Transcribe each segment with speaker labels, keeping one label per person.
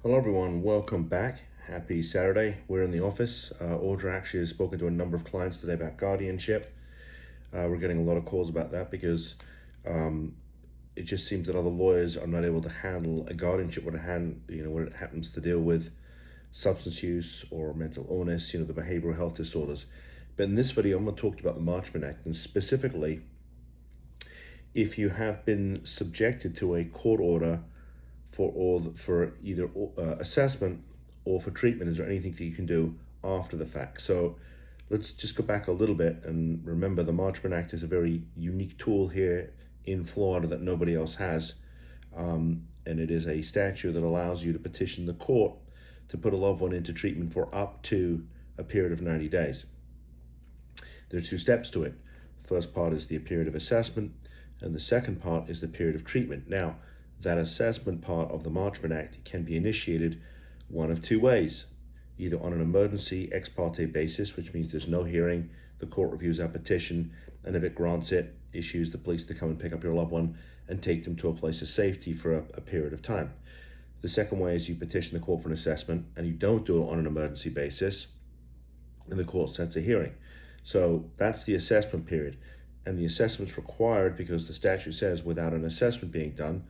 Speaker 1: Hello everyone, welcome back. Happy Saturday. We're in the office. Audra actually has spoken to a number of clients today about guardianship. We're getting a lot of calls about that because it just seems that other lawyers are not able to handle a guardianship when it happens to deal with substance use or mental illness, the behavioral health disorders. But in this video, I'm going to talk to you about the Marchman Act, and specifically if you have been subjected to a court order for either assessment or for treatment. Is there anything that you can do after the fact? So let's just go back a little bit and remember the Marchman Act is a very unique tool here in Florida that nobody else has. And it is a statute that allows you to petition the court to put a loved one into treatment for up to a period of 90 days. There are two steps to it. First part is the period of assessment, and the second part is the period of treatment. Now, that assessment part of the Marchman Act can be initiated one of two ways, either on an emergency ex parte basis, which means there's no hearing, the court reviews our petition, and if it grants it, issues the police to come and pick up your loved one and take them to a place of safety for a period of time. The second way is you petition the court for an assessment, and you don't do it on an emergency basis, and the court sets a hearing. So that's the assessment period. And the assessment's required because the statute says without an assessment being done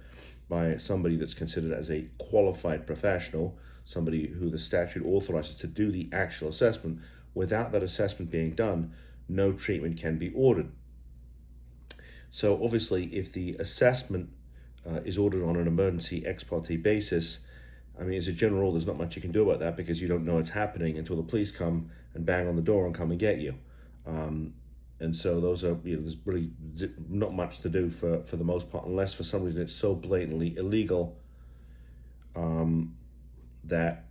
Speaker 1: by somebody that's considered as a qualified professional, somebody who the statute authorizes to do the actual assessment, without that assessment being done, no treatment can be ordered. So obviously, if the assessment is ordered on an emergency ex parte basis, as a general rule, there's not much you can do about that because you don't know it's happening until the police come and bang on the door and come and get you. And so those are, there's really not much to do for the most part, unless for some reason it's so blatantly illegal that,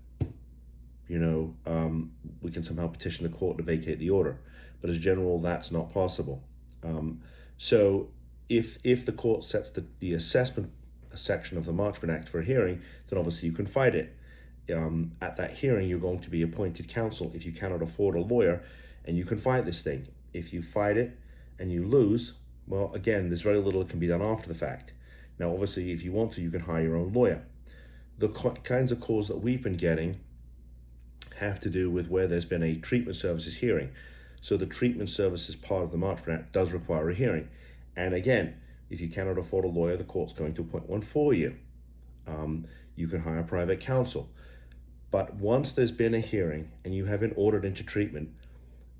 Speaker 1: we can somehow petition the court to vacate the order. But as a general rule, that's not possible. So if the court sets the assessment section of the Marchman Act for a hearing, then obviously you can fight it. At that hearing, you're going to be appointed counsel if you cannot afford a lawyer, and you can fight this thing. If you fight it and you lose, well, again, there's very little that can be done after the fact. Now, obviously, if you want to, you can hire your own lawyer. The kinds of calls that we've been getting have to do with where there's been a treatment services hearing. So the treatment services part of the Marchman Act does require a hearing. And again, if you cannot afford a lawyer, the court's going to appoint one for you. You can hire private counsel. But once there's been a hearing and you have been ordered into treatment,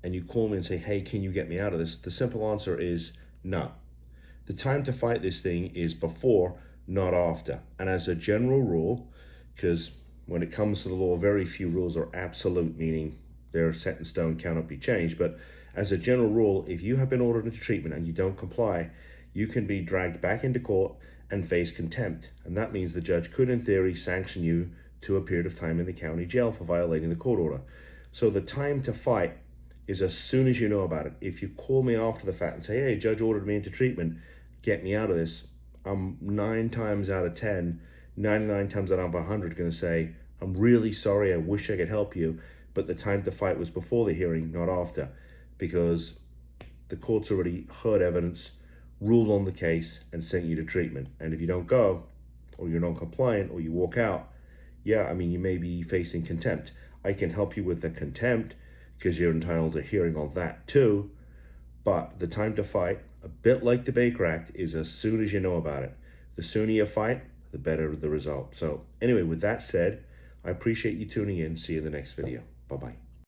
Speaker 1: and you call me and say, hey, can you get me out of this? The simple answer is no. The time to fight this thing is before, not after. And as a general rule, because when it comes to the law, very few rules are absolute, meaning they're set in stone, cannot be changed. But as a general rule, if you have been ordered into treatment and you don't comply, you can be dragged back into court and face contempt. And that means the judge could, in theory, sanction you to a period of time in the county jail for violating the court order. So the time to fight is as soon as you know about it. If you call me after the fact and say, hey, judge ordered me into treatment, get me out of this, I'm 9 times out of 10, 99 times out of 100 going to say, I'm really sorry, I wish I could help you, but the time to fight was before the hearing, not after, because the court's already heard evidence, ruled on the case, and sent you to treatment. And if you don't go, or you're non-compliant, or you walk out, you may be facing contempt. I can help you with the contempt, because you're entitled to hearing on that too. But the time to fight, a bit like the Baker Act, is as soon as you know about it. The sooner you fight, the better the result. So anyway, with that said, I appreciate you tuning in. See you in the next video. Bye-bye.